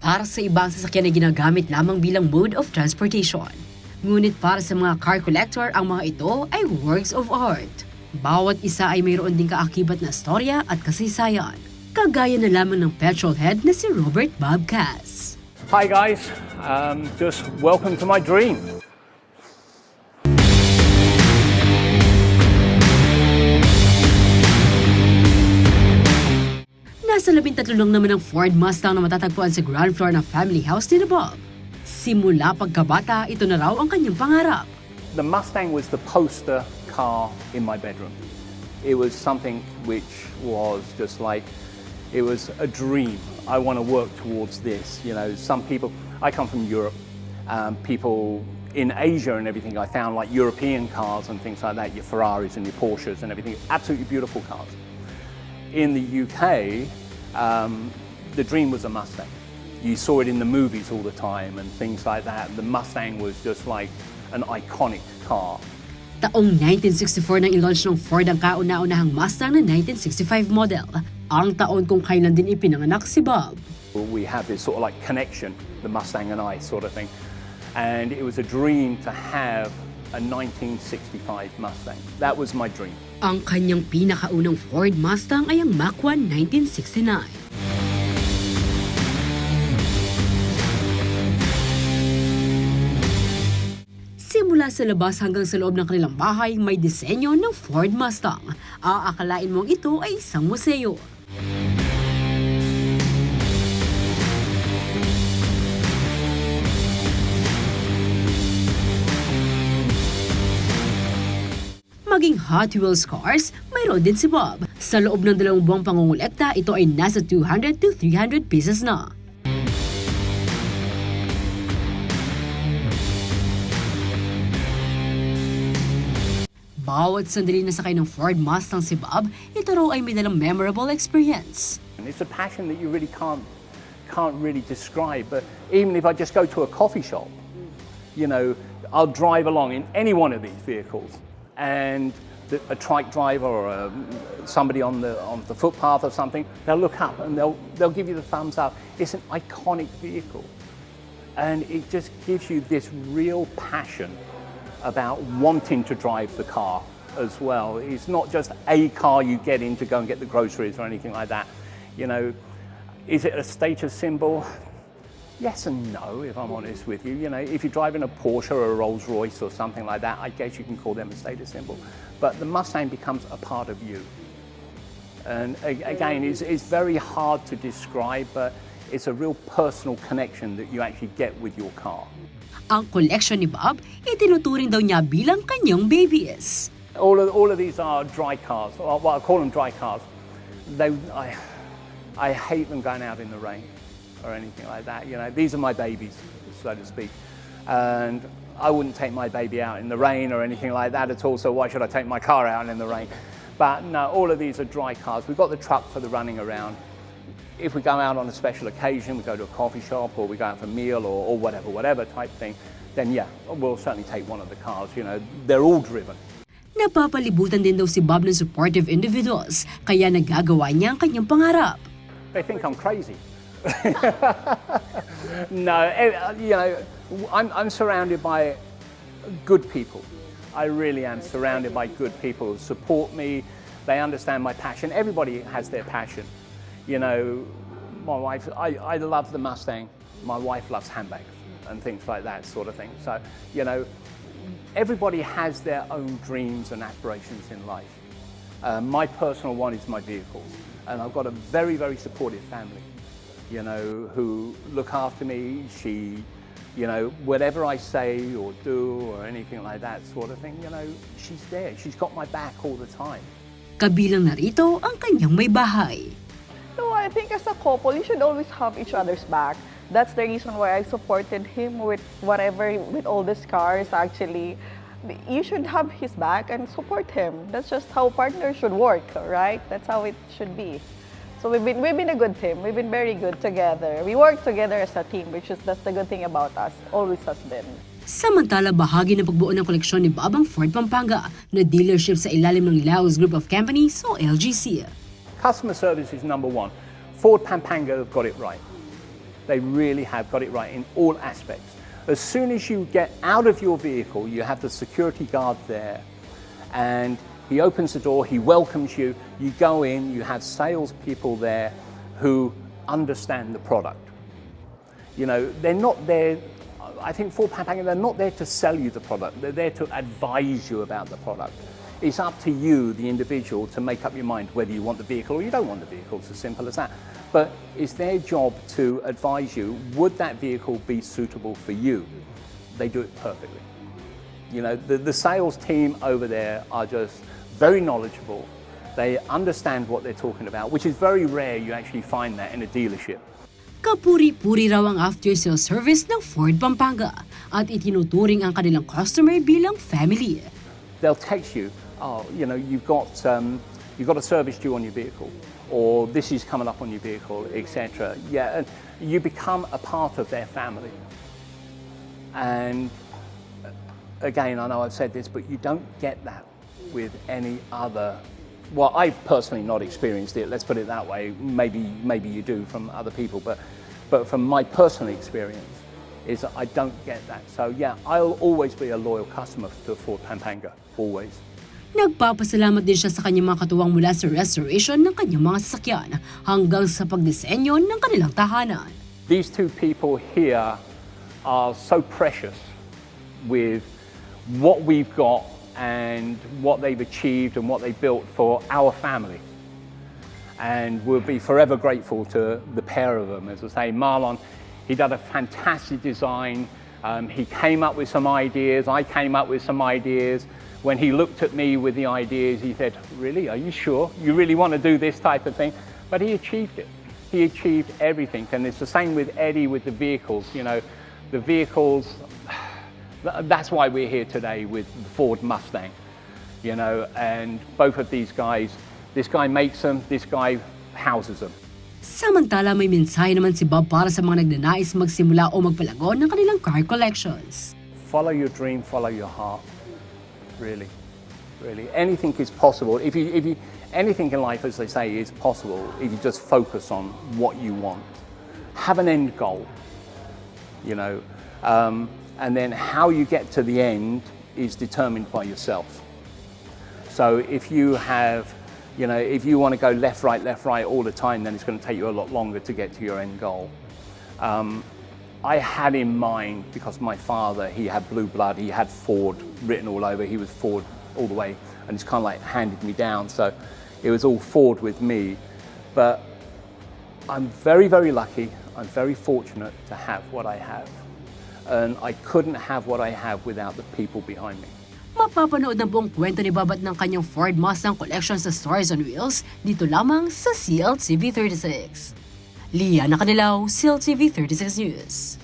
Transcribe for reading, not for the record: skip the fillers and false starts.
Para sa iba, ang sasakyan ay ginagamit lamang bilang mode of transportation. Ngunit para sa mga car collector, ang mga ito ay works of art. Bawat isa ay mayroon ding kaakibat na storya at kasaysayan. Kagaya na lamang ng petrolhead na si Robert Bobcas. Hi guys, just welcome to my dream. Nasa 13 lang naman ang Ford Mustang na matatagpuan sa ground floor ng family house ni Bob. Simula pagkabata, ito na raw ang kanyang pangarap. The Mustang was the poster car in my bedroom. It was something which was just like, it was a dream. I want to work towards this. You know, some people, I come from Europe, people in Asia and everything, I found like European cars and things like that, your Ferraris and your Porsches and everything, absolutely beautiful cars. In the UK, the dream was a Mustang. You saw it in the movies all the time and things like that. The Mustang was just like an iconic car. Taong 1964 nang ilaunch ng Ford ang kauna-unahang Mustang na 1965 model. Ang taon kung kailan din ipinanganak si Bob. We have this sort of like connection, the Mustang and I sort of thing. And it was a dream to have a 1965 Mustang. That was my dream. Ang kanyang pinakaunang Ford Mustang ay ang Mach 1 1969. Simula sa labas hanggang sa loob ng kanilang bahay, may disenyo ng Ford Mustang. Aakalain mong ito ay isang museo. Maging Hot Wheels cars, mayroon din si Bob. Sa loob ng 2 buwang pangungulekta, ito ay nasa 200 to 300 pieces na. Bawat sandali na sakay ng Ford Mustang si Bob, ito raw ay may dalang memorable experience. And it's a passion that you really can't really describe. But even if I just go to a coffee shop, you know, I'll drive along in any one of these vehicles, and a trike driver or somebody on the footpath or something, they'll look up and they'll give you the thumbs up. It's an iconic vehicle, and it just gives you this real passion about wanting to drive the car as well. It's not just a car you get in to go and get the groceries or anything like that. You know, is it a status symbol? Yes and no, if I'm honest with you. You know, if you're driving a Porsche or a Rolls Royce or something like that, I guess you can call them a status symbol. But the Mustang becomes a part of you. And again, it's very hard to describe, but it's a real personal connection that you actually get with your car. Ang collection ni Bob, itinuturing daw niya bilang kanyang babies. All of these are dry cars. Well, I call them dry cars. I hate them going out in the rain or anything like that. You know, these are my babies, so to speak. And I wouldn't take my baby out in the rain or anything like that at all, so why should I take my car out in the rain? But no, all of these are dry cars. We've got the truck for the running around. If we go out on a special occasion, we go to a coffee shop or we go out for a meal or whatever type thing, then yeah, we'll certainly take one of the cars. You know, they're all driven. Napapalibutan din daw si Bob ng supportive individuals, kaya nagagawa niya ang kanyang pangarap. They think I'm crazy. No, you know, I'm surrounded by good people. I really am surrounded by good people who support me. They understand my passion. Everybody has their passion. You know, my wife, I love the Mustang. My wife loves handbags and things like that sort of thing. So, you know, everybody has their own dreams and aspirations in life. My personal one is my vehicles. And I've got a very, very supportive family, you know, who look after me. You know, whatever I say or do or anything like that sort of thing, you know, she's there. She's got my back all the time. Kabilang narito ang kanyang may bahay. No, I think as a couple, you should always have each other's back. That's the reason why I supported him with with all these cars, actually. You should have his back and support him. That's just how partners should work, right? That's how it should be. So we've been a good team. We've been very good together. We work together as a team, that's the good thing about us. Always has been. Samantala, bahagi ng pagbuo ng koleksyon ni Bob ang Ford Pampanga na dealership sa ilalim ng Laos Group of Companies o LGC. Customer service is number one. Ford Pampanga have got it right. They really have got it right in all aspects. As soon as you get out of your vehicle, you have the security guard there, and he opens the door, he welcomes you, you go in, you have salespeople there who understand the product. You know, they're not there, I think Ford Pampanga, they're not there to sell you the product, they're there to advise you about the product. It's up to you, the individual, to make up your mind whether you want the vehicle or you don't want the vehicle. It's as simple as that. But it's their job to advise you, would that vehicle be suitable for you? They do it perfectly. You know, the sales team over there are just very knowledgeable. They understand what they're talking about, which is very rare you actually find that in a dealership. Kapuri-puri raw ang after-sales service ng Ford Pampanga at itinuturing ang kanilang customer bilang family. They'll text you, oh, you know, you've got a service due on your vehicle, or this is coming up on your vehicle, etc. Yeah, and you become a part of their family. And again, I know I've said this, but you don't get that with any other. Well, I've personally not experienced it. Let's put it that way. Maybe you do from other people, but from my personal experience, is that I don't get that. So yeah, I'll always be a loyal customer to Ford Pampanga, always. Nagpapasalamat din siya sa kanyang mga katuwang mula sa restoration ng kanyang mga sasakyan hanggang sa pagdisenyo ng kanilang tahanan. These two people here are so precious with what we've got and what they've achieved and what they built for our family. And we'll be forever grateful to the pair of them. As I say, Marlon, he did a fantastic design. He came up with some ideas. I came up with some ideas. When he looked at me with the ideas, he said, really, are you sure? You really want to do this type of thing? But he achieved it. He achieved everything. And it's the same with Eddie with the vehicles. You know, the vehicles, that's why we're here today with the Ford Mustang. You know, and both of these guys, this guy makes them, this guy houses them. Samantala, may mensahe naman si Bob para sa mga nagnanais magsimula o magpalago ng kanilang car collections. Follow your dream, follow your heart. Really, really. Anything is possible. If you, anything in life, as they say, is possible if you just focus on what you want. Have an end goal, you know, and then how you get to the end is determined by yourself. So if you have, you know, if you want to go left, right all the time, then it's going to take you a lot longer to get to your end goal. I had in mind, because my father, he had blue blood, he had Ford written all over, he was Ford all the way, and it's kind of like handed me down, so it was all Ford with me. But I'm very, very lucky, I'm very fortunate to have what I have. And I couldn't have what I have without the people behind me. Mapapanood ng buong kwento ni Bob at ng kanyang Ford Mustang collection sa Stars on Wheels dito lamang sa CLTV36. Liana Canilaw, CLTV36 News.